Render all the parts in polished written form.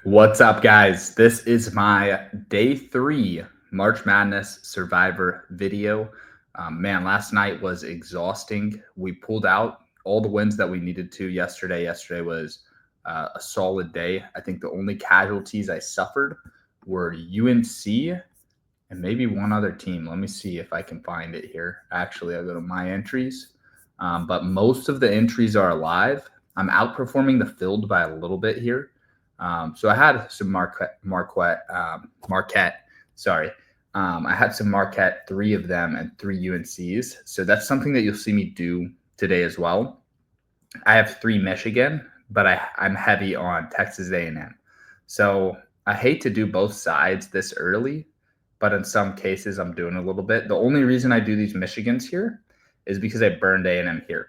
What's up, guys? This is my day 3 March Madness Survivor video. Man, last night was exhausting. We pulled out all the wins that we needed to yesterday. Yesterday was a solid day. I think the only casualties I suffered were UNC and maybe one other team. Let me see if I can find it here. Actually, I'll go to my entries. But most of the entries are alive. I'm outperforming the field by a little bit here. So I had some Marquette. Sorry. I had some Marquette, 3 of them, and 3 UNCs. So that's something that you'll see me do today as well. I have 3 Michigan, but I'm heavy on Texas A&M. So I hate to do both sides this early, but in some cases I'm doing a little bit. The only reason I do these Michigans here is because I burned A&M here.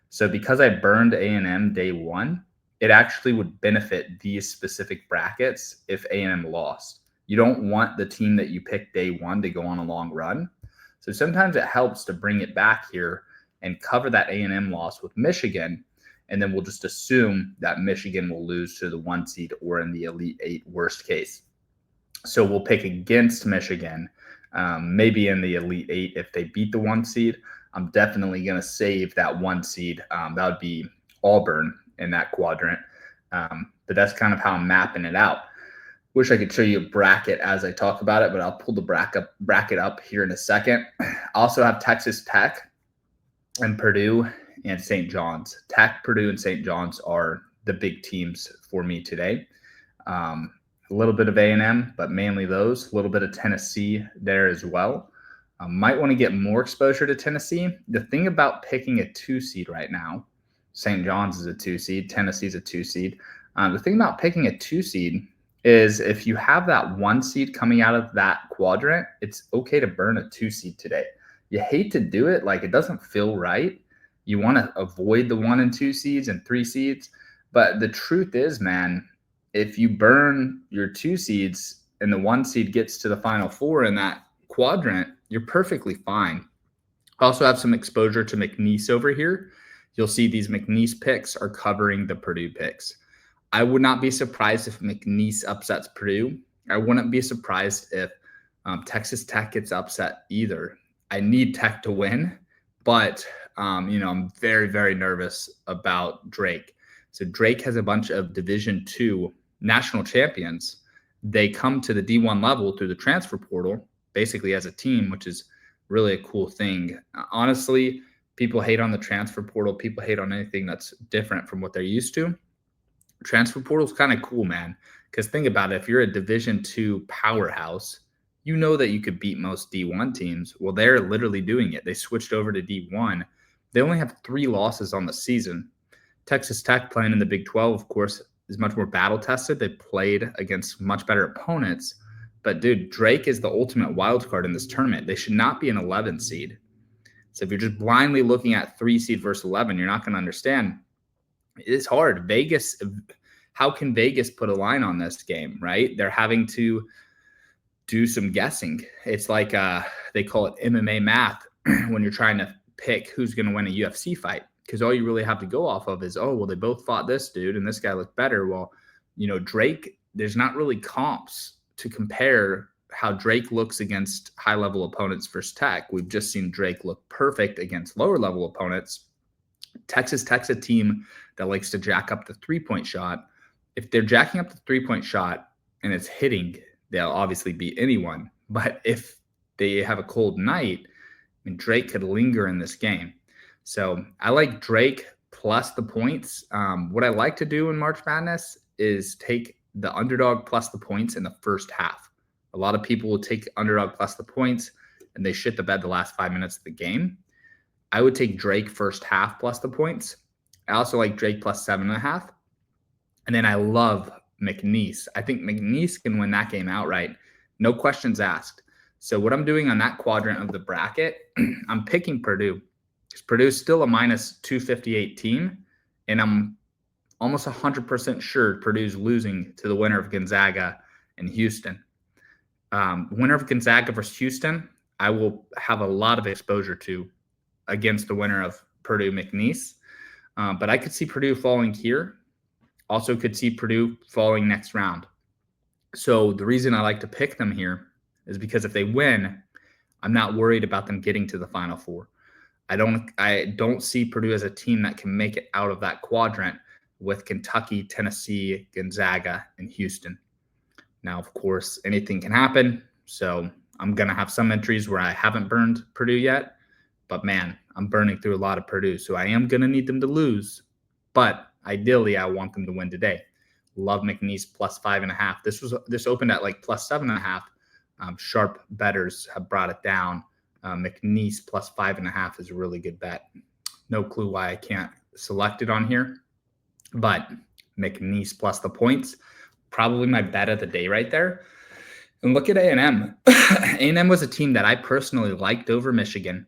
So because I burned A&M day 1, it actually would benefit these specific brackets if A&M lost. You don't want the team that you pick day 1 to go on a long run. So sometimes it helps to bring it back here and cover that A&M loss with Michigan, and then we'll just assume that Michigan will lose to the 1 seed or in the Elite 8 worst case. So we'll pick against Michigan, maybe in the Elite 8 if they beat the 1 seed. I'm definitely going to save that 1 seed. That would be Auburn in that quadrant. But that's kind of how I'm mapping it out. Wish I could show you a bracket as I talk about it, but I'll pull the bracket up here in a second. I also have Texas Tech and Purdue and St. John's. Tech, Purdue, and St. John's are the big teams for me today. A little bit of A&M, but mainly those. A little bit of Tennessee there as well. Might want to get more exposure to Tennessee. The thing about picking a 2 seed right now, St. John's is a 2 seed, Tennessee's a 2 seed. The thing about picking a 2 seed is if you have that 1 seed coming out of that quadrant, it's okay to burn a 2 seed today. You hate to do it, like it doesn't feel right. You want to avoid the 1 and 2 seeds and 3 seeds. But the truth is, man, if you burn your 2 seeds and the 1 seed gets to the Final Four in that quadrant, you're perfectly fine. I also have some exposure to McNeese over here. You'll see these McNeese picks are covering the Purdue picks. I would not be surprised if McNeese upsets Purdue. I wouldn't be surprised if Texas Tech gets upset either. I need Tech to win, but I'm very, very nervous about Drake. So Drake has a bunch of Division II national champions. They come to the D1 level through the transfer portal, basically as a team, which is really a cool thing. Honestly, people hate on the transfer portal. People hate on anything that's different from what they're used to. Transfer portal is kind of cool, man, because think about it. If you're a Division II powerhouse, you know that you could beat most D1 teams. Well, they're literally doing it. They switched over to D1. They only have 3 losses on the season. Texas Tech, playing in the Big 12, of course, is much more battle-tested. They played against much better opponents. But, dude, Drake is the ultimate wild card in this tournament. They should not be an 11 seed. So if you're just blindly looking at 3 seed versus 11, you're not going to understand. It's hard. Vegas, how can Vegas put a line on this game, right? They're having to do some guessing. It's like they call it MMA math when you're trying to pick who's going to win a UFC fight, because all you really have to go off of is, oh, well, they both fought this dude and this guy looked better. Well, Drake, there's not really comps to compare how Drake looks against high-level opponents versus Tech. We've just seen Drake look perfect against lower-level opponents. Texas Tech's a team that likes to jack up the 3-point shot. If they're jacking up the 3-point shot and it's hitting, they'll obviously beat anyone. But if they have a cold night, Drake could linger in this game. So I like Drake plus the points. What I like to do in March Madness is take the underdog plus the points in the first half. A lot of people will take underdog plus the points and they shit the bed the last 5 minutes of the game. I would take Drake first half plus the points. I also like Drake plus 7.5. And then I love McNeese. I think McNeese can win that game outright. No questions asked. So what I'm doing on that quadrant of the bracket, I'm picking Purdue. Because Purdue's still a minus 258 team. And I'm almost 100% sure Purdue's losing to the winner of Gonzaga and Houston. Winner of Gonzaga versus Houston, I will have a lot of exposure to against the winner of Purdue McNeese. But I could see Purdue falling here. Also could see Purdue falling next round. So the reason I like to pick them here is because if they win, I'm not worried about them getting to the Final Four. I don't see Purdue as a team that can make it out of that quadrant with Kentucky, Tennessee, Gonzaga, and Houston. Now, of course, anything can happen. So I'm going to have some entries where I haven't burned Purdue yet. But man, I'm burning through a lot of Purdue. So I am going to need them to lose. But ideally, I want them to win today. Love McNeese plus 5.5. This opened at like plus 7.5. Sharp bettors have brought it down. McNeese plus 5.5 is a really good bet. No clue why I can't select it on here. But McNeese plus the points, probably my bet of the day right there. And look at A&M. A&M was a team that I personally liked over Michigan.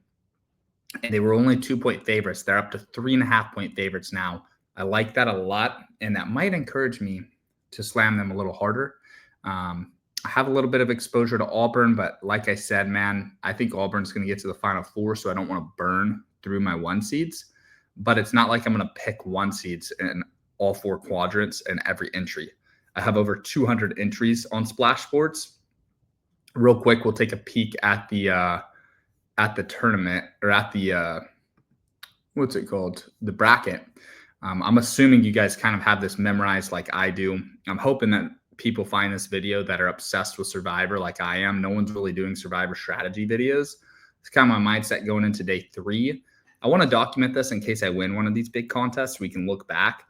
And they were only 2-point favorites. They're up to 3.5-point favorites now. I like that a lot, and that might encourage me to slam them a little harder. I have a little bit of exposure to Auburn, but like I said, man, I think Auburn's going to get to the Final Four, so I don't want to burn through my 1 seeds. But it's not like I'm going to pick 1 seeds in all 4 quadrants and every entry. I have over 200 entries on Splash Sports. Real quick, we'll take a peek at the tournament, or at the what's it called? The bracket. I'm assuming you guys kind of have this memorized like I do. I'm hoping that people find this video that are obsessed with Survivor like I am. No one's really doing Survivor strategy videos. It's kind of my mindset going into day 3. I want to document this in case I win one of these big contests. We can look back.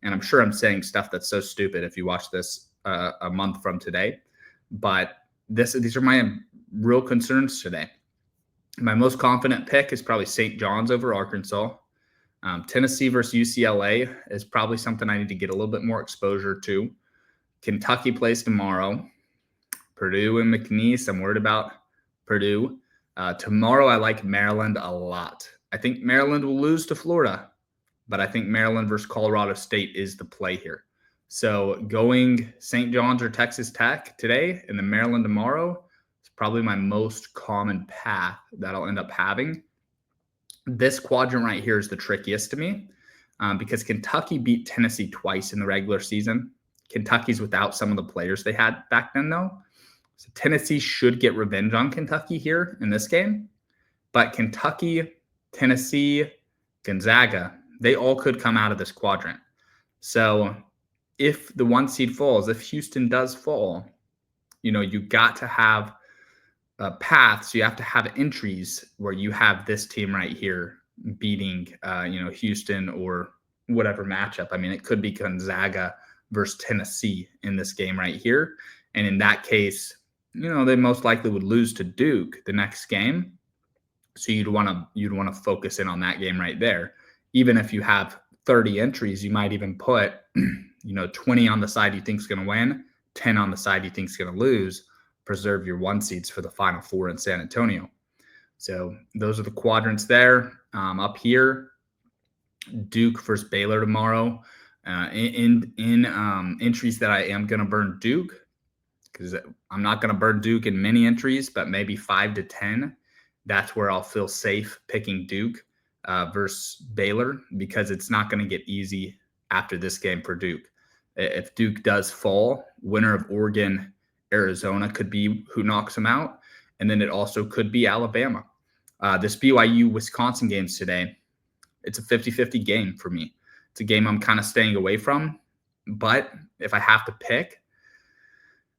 And I'm sure I'm saying stuff that's so stupid if you watch this a month from today. But these are my real concerns today. My most confident pick is probably St. John's over Arkansas. Tennessee versus UCLA is probably something I need to get a little bit more exposure to. Kentucky plays tomorrow. Purdue and McNeese, I'm worried about Purdue. Tomorrow, I like Maryland a lot. I think Maryland will lose to Florida, but I think Maryland versus Colorado State is the play here. So going St. John's or Texas Tech today and then Maryland tomorrow is probably my most common path that I'll end up having. This quadrant right here is the trickiest to me because Kentucky beat Tennessee twice in the regular season. Kentucky's without some of the players they had back then, though. So Tennessee should get revenge on Kentucky here in this game. But Kentucky, Tennessee, Gonzaga, they all could come out of this quadrant. So if the 1 seed falls, if Houston does fall, you got to have a path. So you have to have entries where you have this team right here beating, Houston or whatever matchup. I mean, it could be Gonzaga versus Tennessee in this game right here. And in that case, they most likely would lose to Duke the next game. So you'd want to focus in on that game right there. Even if you have 30 entries, you might even put, 20 on the side you think is going to win, 10 on the side you think is going to lose. Preserve your 1 seeds for the Final Four in San Antonio. So those are the quadrants there. Up here, Duke versus Baylor tomorrow. In entries that I am going to burn Duke, because I'm not going to burn Duke in many entries, but maybe 5 to 10. That's where I'll feel safe picking Duke versus Baylor, because it's not going to get easy after this game for Duke. If Duke does fall, winner of Oregon, Arizona could be who knocks them out. And then it also could be Alabama. This BYU-Wisconsin games today, it's a 50-50 game for me. It's a game I'm kind of staying away from. But if I have to pick,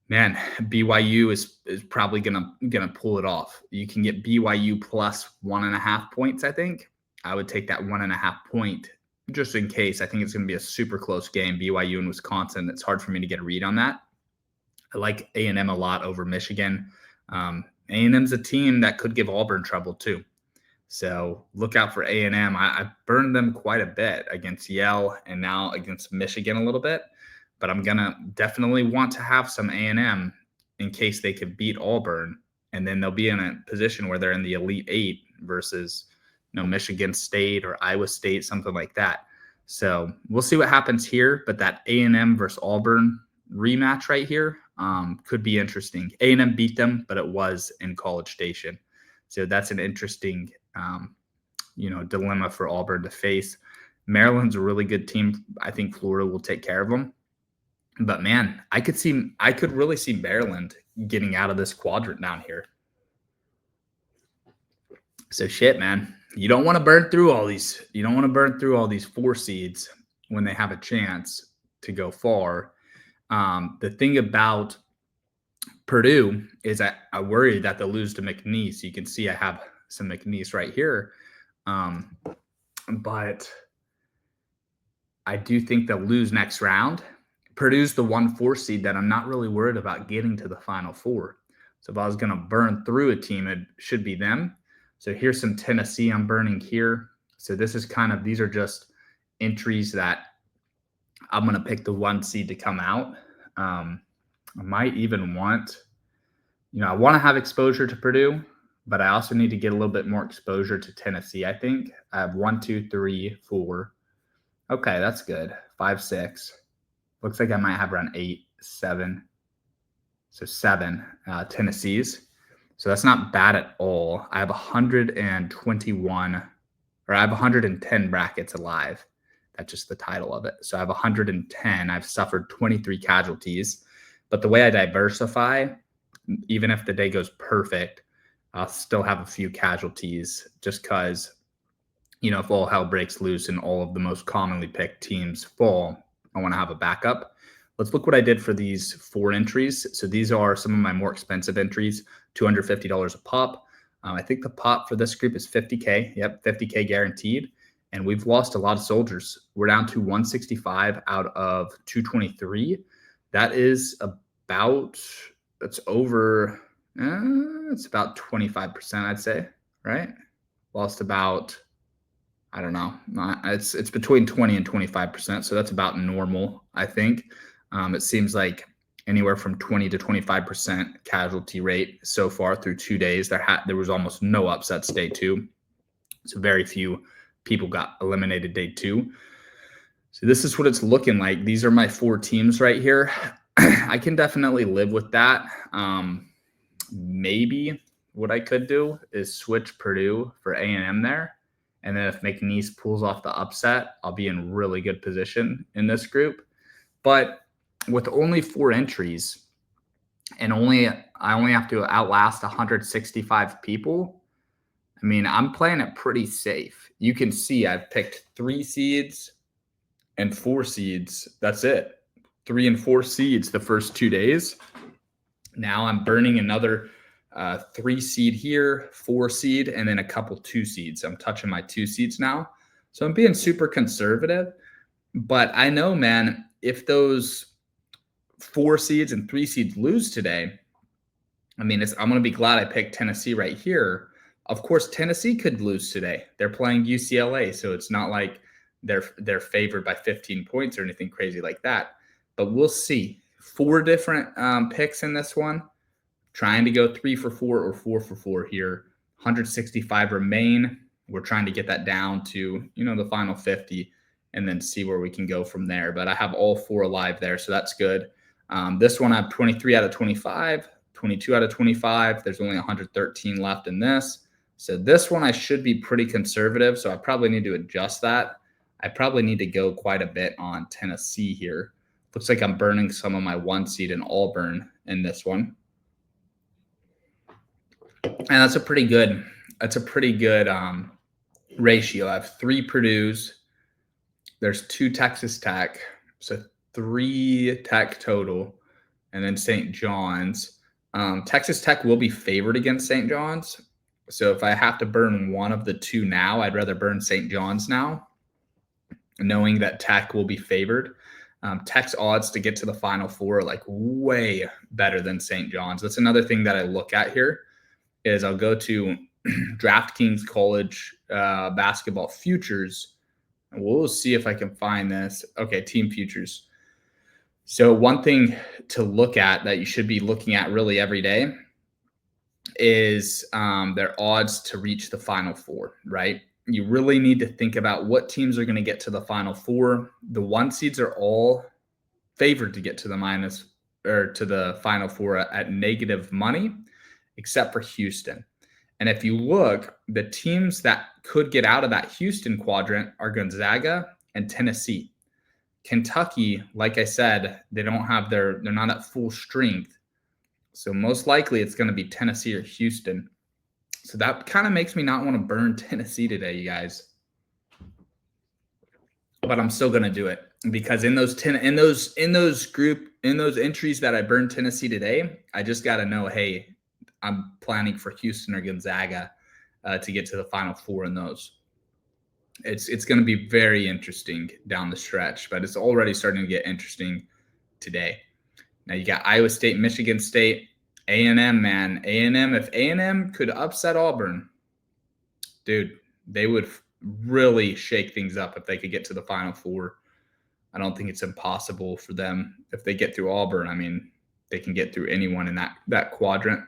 man, BYU is probably gonna pull it off. You can get BYU plus 1.5 points, I think. I would take that 1.5 point just in case. I think it's going to be a super close game, BYU and Wisconsin. It's hard for me to get a read on that. I like A&M a lot over Michigan. A&M's a team that could give Auburn trouble too. So look out for A&M. I burned them quite a bit against Yale and now against Michigan a little bit. But I'm going to definitely want to have some A&M in case they could beat Auburn. And then they'll be in a position where they're in the Elite 8 versus Michigan State or Iowa State, something like that. So we'll see what happens here. But that A&M versus Auburn rematch right here could be interesting. A&M beat them, but it was in College Station. So that's an interesting, dilemma for Auburn to face. Maryland's a really good team. I think Florida will take care of them. But man, I could really see Maryland getting out of this quadrant down here. So shit, man. You don't want to burn through all these. You don't want to burn through all these 4 seeds when they have a chance to go far. The thing about Purdue is I worry that they'll lose to McNeese. You can see I have some McNeese right here. But I do think they'll lose next round. Purdue's the 1-4 seed that I'm not really worried about getting to the Final Four. So if I was going to burn through a team, it should be them. So here's some Tennessee I'm burning here. So this is these are just entries that I'm going to pick the 1 seed to come out. I might even want, I want to have exposure to Purdue, but I also need to get a little bit more exposure to Tennessee, I think. I have 1, 2, 3, 4. Okay, that's good. 5, 6. Looks like I might have around 8, 7. So 7 Tennessees. So that's not bad at all. I have 121, or I have 110 brackets alive. That's just the title of it. So I have 110. I've suffered 23 casualties. But the way I diversify, even if the day goes perfect, I'll still have a few casualties just because, if all hell breaks loose and all of the most commonly picked teams fall, I want to have a backup. Let's look what I did for these 4 entries. So these are some of my more expensive entries, $250 a pop. I think the pop for this group is $50K. Yep, $50K guaranteed. And we've lost a lot of soldiers. We're down to 165 out of 223. That is about, it's over, it's about 25%, I'd say, right? Lost about, I don't know. It's between 20 and 25%. So that's about normal, I think. It seems like anywhere from 20 to 25% casualty rate so far through 2 days. There was almost no upsets day 2. So very few people got eliminated day 2. So this is what it's looking like. These are my 4 teams right here. I can definitely live with that. Maybe what I could do is switch Purdue for A&M there. And then if McNeese pulls off the upset, I'll be in really good position in this group. But with only 4 entries and I only have to outlast 165 people, I mean, I'm playing it pretty safe. You can see I've picked 3 seeds and 4 seeds. That's it. 3 and 4 seeds the first 2 days. Now I'm burning another 3 seed here, 4 seed, and then a couple 2 seeds. I'm touching my 2 seeds now. So I'm being super conservative. But I know, man, if those 4 seeds and 3 seeds lose today, I mean, I'm going to be glad I picked Tennessee right here. Of course, Tennessee could lose today. They're playing UCLA, so it's not like they're favored by 15 points or anything crazy like that. But we'll see. 4 different picks in this one. Trying to go 3 for 4 or 4 for 4 here. 165 remain. We're trying to get that down to, the final 50 and then see where we can go from there. But I have all 4 alive there, so that's good. This one I have 23 out of 25, 22 out of 25. There's only 113 left in this. So this one I should be pretty conservative, so I probably need to adjust that. I probably need to go quite a bit on Tennessee here. Looks like I'm burning some of my 1 seed in Auburn in this one. And that's a pretty good ratio. I have 3 Purdue's. There's 2 Texas Tech. So 3 Tech total. And then St. John's. Texas Tech will be favored against St. John's. So if I have to burn one of the 2 now, I'd rather burn St. John's now, knowing that Tech will be favored. Tech's odds to get to the Final Four are like way better than St. John's. That's another thing that I look at here is I'll go to Drafkings college basketball futures. And we'll see if I can find this. Okay, team futures. So one thing to look at that you should be looking at really every day is their odds to reach the Final Four, right? You really need to think about what teams are going to get to the Final Four. The 1 seeds are all favored to get to the Final Four at negative money, except for Houston. And if you look, the teams that could get out of that Houston quadrant are Gonzaga and Tennessee. Kentucky, like I said, they're not at full strength. So most likely it's going to be Tennessee or Houston. So that kind of makes me not want to burn Tennessee today, you guys. But I'm still going to do it because in those entries that I burned Tennessee today, I just got to know, hey, I'm planning for Houston or Gonzaga to get to the Final Four in those. It's going to be very interesting down the stretch, but it's already starting to get interesting today. Now you got Iowa State, Michigan State, A&M, man. A&M, if A&M could upset Auburn, dude, they would really shake things up if they could get to the Final Four. I don't think it's impossible for them if they get through Auburn. I mean, they can get through anyone in that quadrant.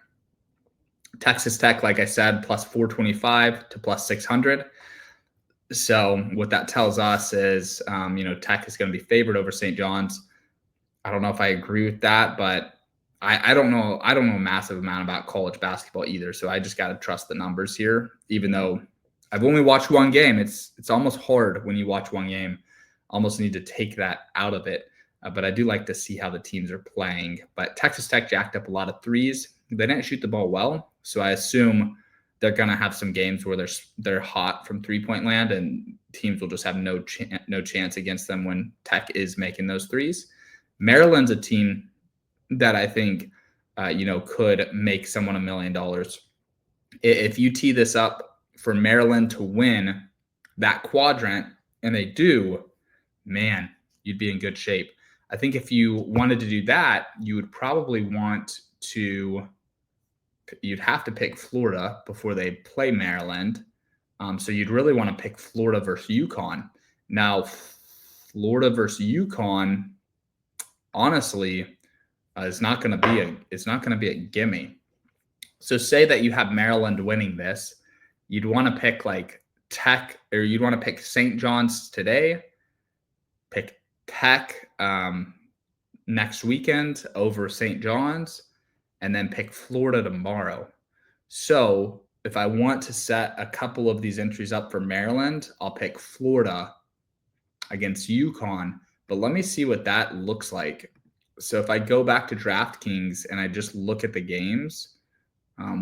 Texas Tech, like I said, plus 425 to plus 600. So what that tells us is, Tech is going to be favored over St. John's. I don't know if I agree with that, but I don't know. I don't know a massive amount about college basketball either. So I just got to trust the numbers here, even though I've only watched one game. It's almost hard when you watch one game. Almost need to take that out of it. But I do like to see how the teams are playing. But Texas Tech jacked up a lot of threes. They didn't shoot the ball well. So I assume they're going to have some games where they're hot from three-point land, and teams will just have no chance against them when Tech is making those threes. Maryland's a team that I think, could make someone $1 million. If you tee this up for Maryland to win that quadrant, and they do, man, you'd be in good shape. I think if you wanted to do that, you would probably you'd have to pick Florida before they play Maryland. So you'd really want to pick Florida versus UConn. Now, Florida versus UConn, honestly, it's not going to be a gimme. So say that you have Maryland winning this, you'd want to pick like Tech, or you'd want to pick St. John's today, pick Tech next weekend over St. John's, and then pick Florida tomorrow. So if I want to set a couple of these entries up for Maryland, I'll pick Florida against UConn. But let me see what that looks like. So if I go back to Drafkings and I just look at the games,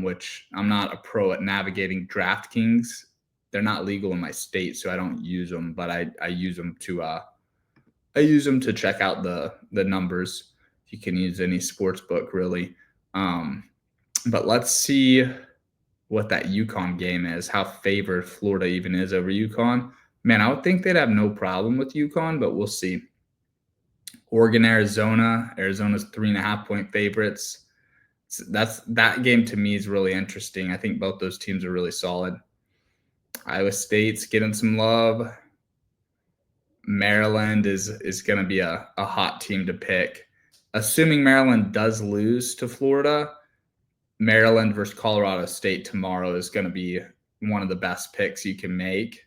which I'm not a pro at navigating Drafkings. They're not legal in my state, so I don't use them, but I use them to check out the numbers. You can use any sports book, really. But let's see what that UConn game is, how favored Florida even is over UConn. Man, I would think they'd have no problem with UConn, but we'll see. Oregon, Arizona. Arizona's 3.5-point favorites. That game to me is really interesting. I think both those teams are really solid. Iowa State's getting some love. Maryland is going to be a hot team to pick. Assuming Maryland does lose to Florida, Maryland versus Colorado State tomorrow is going to be one of the best picks you can make.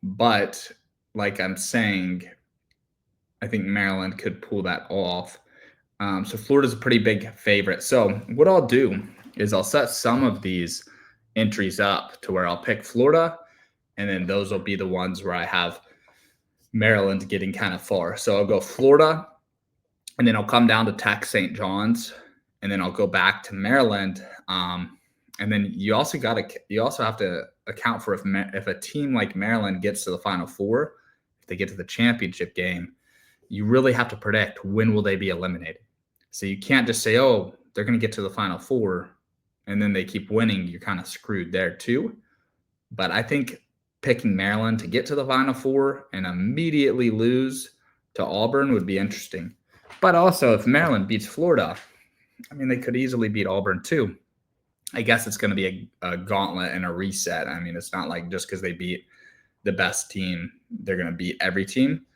But like I'm saying, I think Maryland could pull that off. So Florida's a pretty big favorite. So what I'll do is I'll set some of these entries up to where I'll pick Florida, and then those will be the ones where I have Maryland getting kind of far. So I'll go Florida, and then I'll come down to Tech St. John's, and then I'll go back to Maryland. And then you also have to account for if a team like Maryland gets to the Final Four, if they get to the championship game, you really have to predict when will they be eliminated. So you can't just say, oh, they're going to get to the Final Four, and then they keep winning. You're kind of screwed there too. But I think picking Maryland to get to the Final Four and immediately lose to Auburn would be interesting. But also, if Maryland beats Florida, I mean, they could easily beat Auburn too. I guess it's going to be a gauntlet and a reset. I mean, it's not like just because they beat the best team, they're going to beat every team.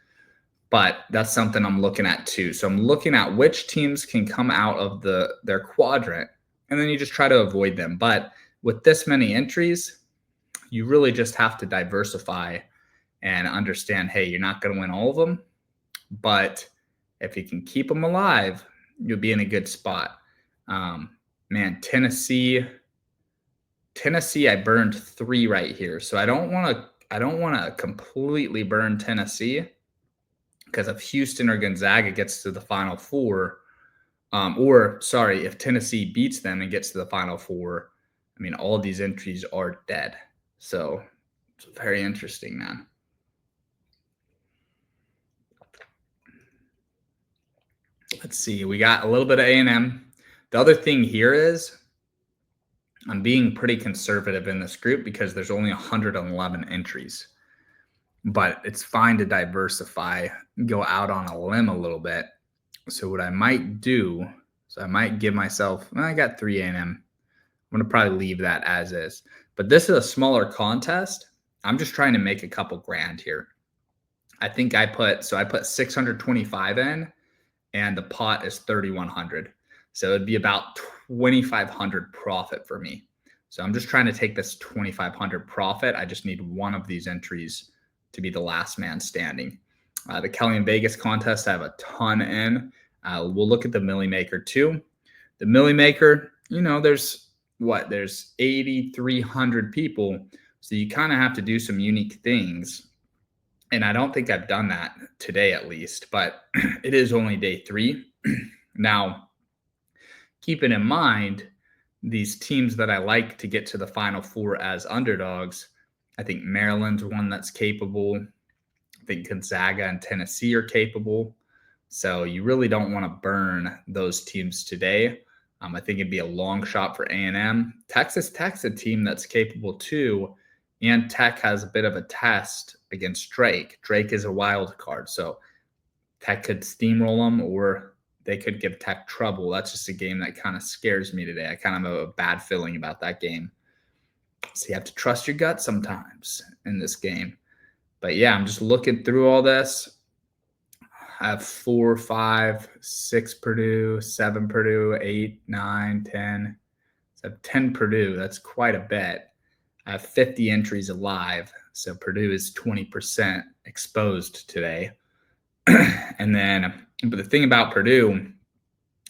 But that's something I'm looking at too. So I'm looking at which teams can come out of their quadrant, and then you just try to avoid them. But with this many entries, you really just have to diversify and understand, hey, you're not going to win all of them, but if you can keep them alive, you'll be in a good spot. Man, Tennessee, I burned 3 right here. So I don't want to completely burn Tennessee. Because if Houston or Gonzaga gets to the Final Four, if Tennessee beats them and gets to the Final Four, I mean, all of these entries are dead. So it's very interesting, man. Let's see. We got a little bit of A&M. The other thing here is I'm being pretty conservative in this group because there's only 111 entries. But it's fine to diversify, go out on a limb a little bit. So what I might do, I might give myself, I got 3 A&M. I'm going to probably leave that as is. But this is a smaller contest. I'm just trying to make a couple grand here. I think I put 625 in, and the pot is 3,100. So it'd be about 2,500 profit for me. So I'm just trying to take this 2,500 profit. I just need one of these entries to be the last man standing. The Kelly in Vegas contest, I have a ton in. We'll look at the Millie Maker too. The Millie Maker, there's 8,300 people. So you kind of have to do some unique things. And I don't think I've done that today at least, but it is only day 3. Now, keeping in mind, these teams that I like to get to the Final Four as underdogs, I think Maryland's one that's capable. I think Gonzaga and Tennessee are capable. So you really don't want to burn those teams today. I think it'd be a long shot for A&M. Texas Tech's a team that's capable too, and Tech has a bit of a test against Drake. Drake is a wild card, so Tech could steamroll them or they could give Tech trouble. That's just a game that kind of scares me today. I kind of have a bad feeling about that game. So you have to trust your gut sometimes in this game. But yeah, I'm just looking through all this. I have 4, 5, 6 Purdue, 7 Purdue, 8, 9, 10. So I have 10 Purdue. That's quite a bit. I have 50 entries alive. So Purdue is 20% exposed today. And then, but the thing about Purdue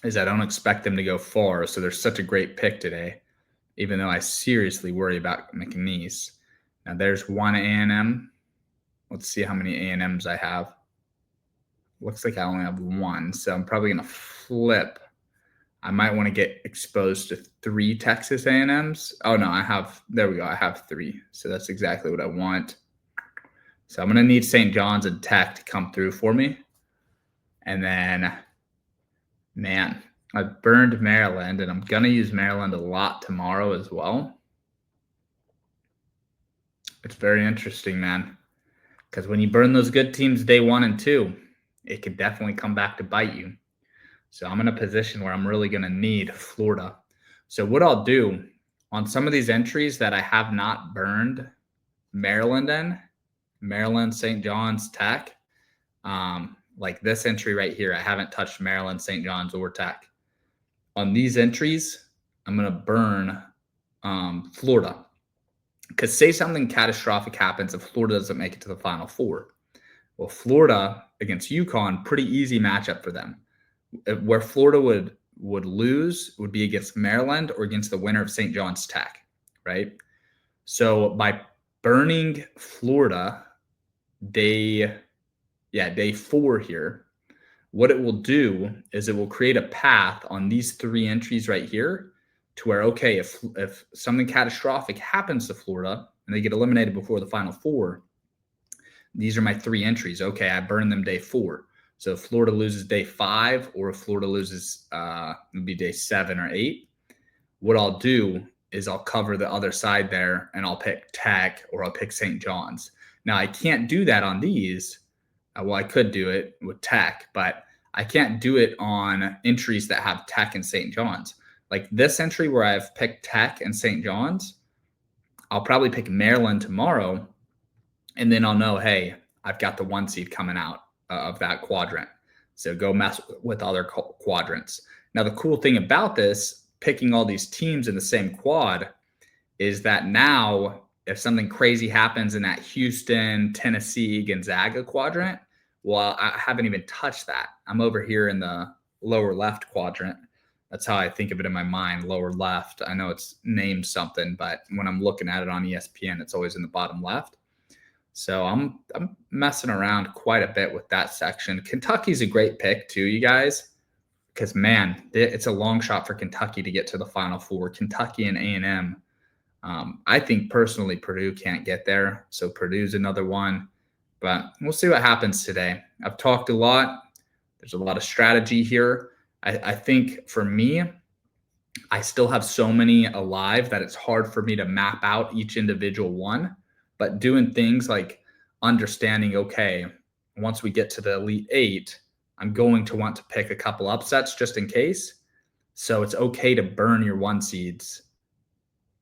is I don't expect them to go far. So they're such a great pick today, even though I seriously worry about McNeese. Now there's one A&M. Let's see how many A&Ms I have. Looks like I only have 1, so I'm probably going to flip. I might want to get exposed to 3 Texas A&Ms. Oh, no, there we go. I have 3, so that's exactly what I want. So I'm going to need St. John's and Tech to come through for me. And then, man, I burned Maryland, and I'm going to use Maryland a lot tomorrow as well. It's very interesting, man, because when you burn those good teams day 1 and 2, it could definitely come back to bite you. So I'm in a position where I'm really going to need Florida. So what I'll do on some of these entries that I have not burned Maryland in, Maryland, St. John's, Tech, like this entry right here, I haven't touched Maryland, St. John's, or Tech. On these entries, I'm going to burn Florida. Because say something catastrophic happens if Florida doesn't make it to the Final Four. Well, Florida against UConn, pretty easy matchup for them. Where Florida would lose would be against Maryland or against the winner of St. John's Tech, right? So by burning Florida day 4 here, what it will do is it will create a path on these 3 entries right here to where, okay, if something catastrophic happens to Florida and they get eliminated before the Final Four, these are my 3 entries. Okay, I burn them day 4. So if Florida loses day 5, or if Florida loses, it would be day 7 or 8, what I'll do is I'll cover the other side there, and I'll pick Tech or I'll pick St. John's. Now, I can't do that on these. Well, I could do it with Tech, but I can't do it on entries that have Tech and St. John's. Like this entry where I've picked Tech and St. John's, I'll probably pick Maryland tomorrow, and then I'll know, hey, I've got the 1 seed coming out of that quadrant. So go mess with other quadrants. Now, the cool thing about this, picking all these teams in the same quad, is that now if something crazy happens in that Houston, Tennessee, Gonzaga quadrant, well, I haven't even touched that. I'm over here in the lower left quadrant. That's how I think of it in my mind, lower left. I know it's named something, but when I'm looking at it on ESPN, it's always in the bottom left. So I'm messing around quite a bit with that section. Kentucky's a great pick too, you guys, because man, it's a long shot for Kentucky to get to the Final Four. Kentucky and A&M. I think personally Purdue can't get there, so Purdue's another one. But we'll see what happens today. I've talked a lot. There's a lot of strategy here. I think for me, I still have so many alive that it's hard for me to map out each individual one. But doing things like understanding, okay, once we get to the Elite Eight, I'm going to want to pick a couple upsets just in case. So it's okay to burn your one seeds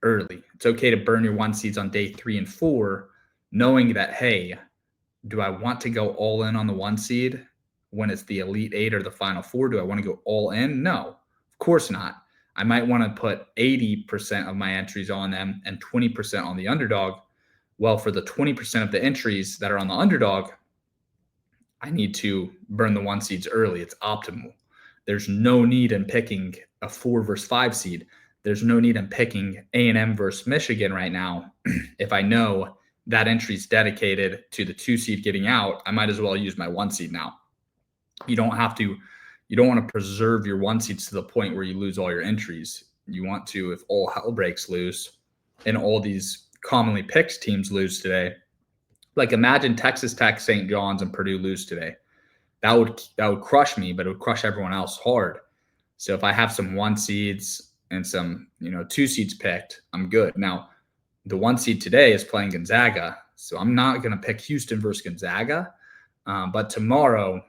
early. It's okay to burn your one seeds on day 3 and 4, knowing that, hey, do I want to go all in on the one seed when it's the Elite Eight or the Final Four? Do I want to go all in? No, of course not. I might want to put 80% of my entries on them and 20% on the underdog. Well, for the 20% of the entries that are on the underdog, I need to burn the one seeds early. It's optimal. There's no need in picking a 4 versus 5 seed. There's no need in picking A&M versus Michigan right now. If I know that entry is dedicated to the 2 seed getting out, I might as well use my 1 seed now. You don't want to preserve your 1 seeds to the point where you lose all your entries. You want to, if all hell breaks loose and all these commonly picked teams lose today, like imagine Texas Tech, St. John's, and Purdue lose today. That would crush me, but it would crush everyone else hard. So if I have some 1 seeds and some 2 seeds picked, I'm good. Now, the 1 seed today is playing Gonzaga, so I'm not going to pick Houston versus Gonzaga. But tomorrow,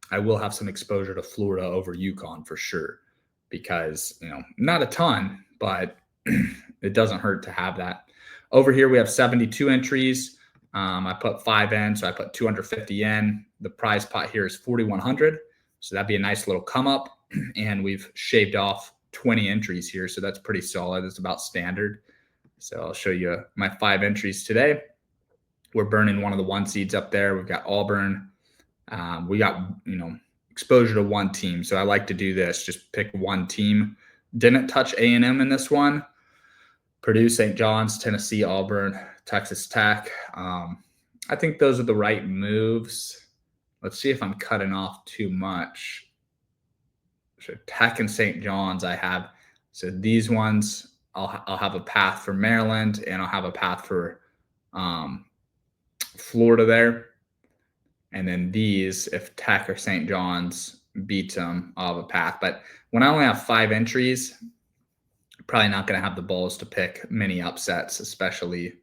I will have some exposure to Florida over UConn for sure, because not a ton, but it doesn't hurt to have that. Over here, we have 72 entries. I put 5 in, so I put 250 in. The prize pot here is 4,100, so that'd be a nice little come up. And we've shaved off 20 entries here, so that's pretty solid. It's about standard. So I'll show you my 5 entries today. We're burning one of the 1 seeds up there. We've got Auburn. We got exposure to 1 team, so I like to do this. Just pick 1 team. Didn't touch A&M in this one. Purdue, St. John's, Tennessee, Auburn, Texas Tech. I think those are the right moves. Let's see if I'm cutting off too much. So Tech and St. John's I have. So these ones I'll have a path for Maryland, and I'll have a path for Florida there. And then these, if Tech or St. John's beats them, I'll have a path. But when I only have 5 entries, probably not going to have the balls to pick many upsets, especially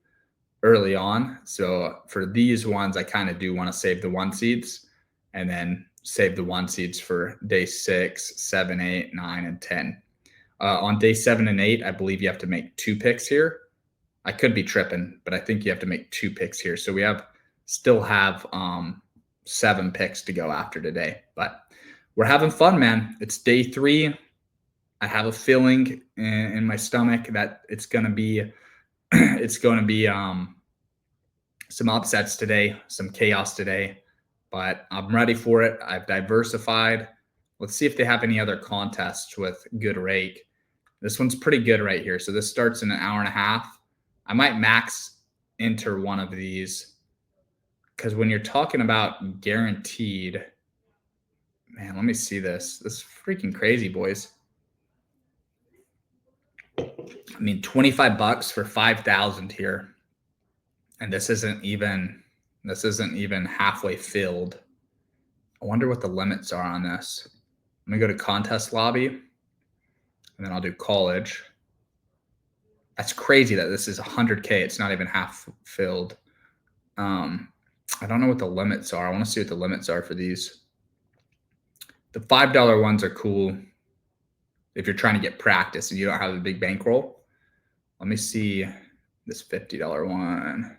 early on. So for these ones, I kind of do want to save the 1 seeds and then save the 1 seeds for day 6, 7, 8, 9, and 10. On day 7 and 8, I believe you have to make 2 picks here. I could be tripping, but I think you have to make 2 picks here. So we still have 7 picks to go after today. But we're having fun, man. It's day 3. I have a feeling in my stomach that it's going to be some upsets today, some chaos today, but I'm ready for it. I've diversified. Let's see if they have any other contests with good rake. This one's pretty good right here. So this starts in an hour and a half. I might max enter one of these, because when you're talking about guaranteed, man, let me see this. This is freaking crazy, boys. I mean, $25 for 5,000 here. And this isn't even halfway filled. I wonder what the limits are on this. Let me go to contest lobby, and then I'll do college. That's crazy that this is 100K. It's not even half filled. I don't know what the limits are. I want to see what the limits are for these. The $5 ones are cool if you're trying to get practice and you don't have a big bankroll. Let me see this $50 one.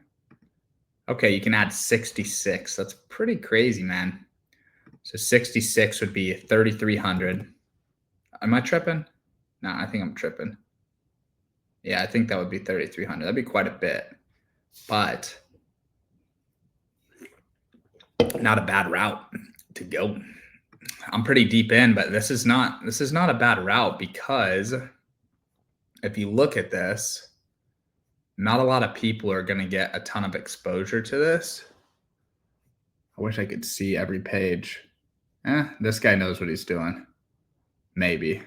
Okay, you can add 66. That's pretty crazy, man. So 66 would be 3,300. Am I tripping? No, I think I'm tripping. Yeah, I think that would be 3,300. That'd be quite a bit, but not a bad route to go. I'm pretty deep in, but this is not a bad route, because if you look at this, not a lot of people are going to get a ton of exposure to this. I wish I could see every page. This guy knows what he's doing. Maybe.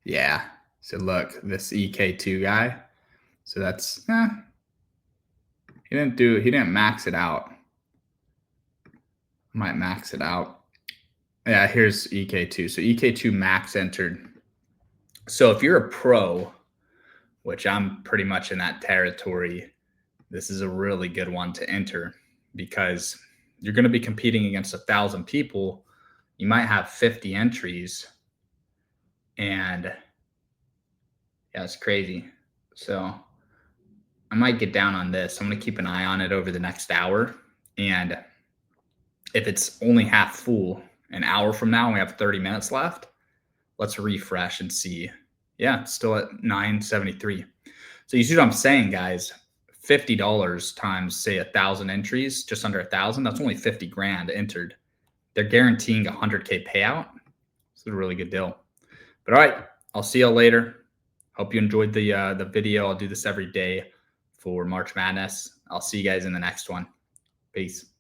Yeah. So look, this EK2 guy. So that's, he didn't max it out. Might max it out. Yeah, here's EK2. So EK2 max entered. So if you're a pro, which I'm pretty much in that territory, this is a really good one to enter because you're going to be competing against 1,000 people. You might have 50 entries, and yeah, it's crazy. So I might get down on this. I'm going to keep an eye on it over the next hour. And if it's only half full, an hour from now, we have 30 minutes left. Let's refresh and see. Yeah, it's still at 973. So you see what I'm saying, guys? $50 times, say, 1,000 entries, just under 1,000. That's only 50 grand entered. They're guaranteeing a 100K payout. It's a really good deal. But all right, I'll see y'all later. Hope you enjoyed the video. I'll do this every day for March Madness. I'll see you guys in the next one. Peace.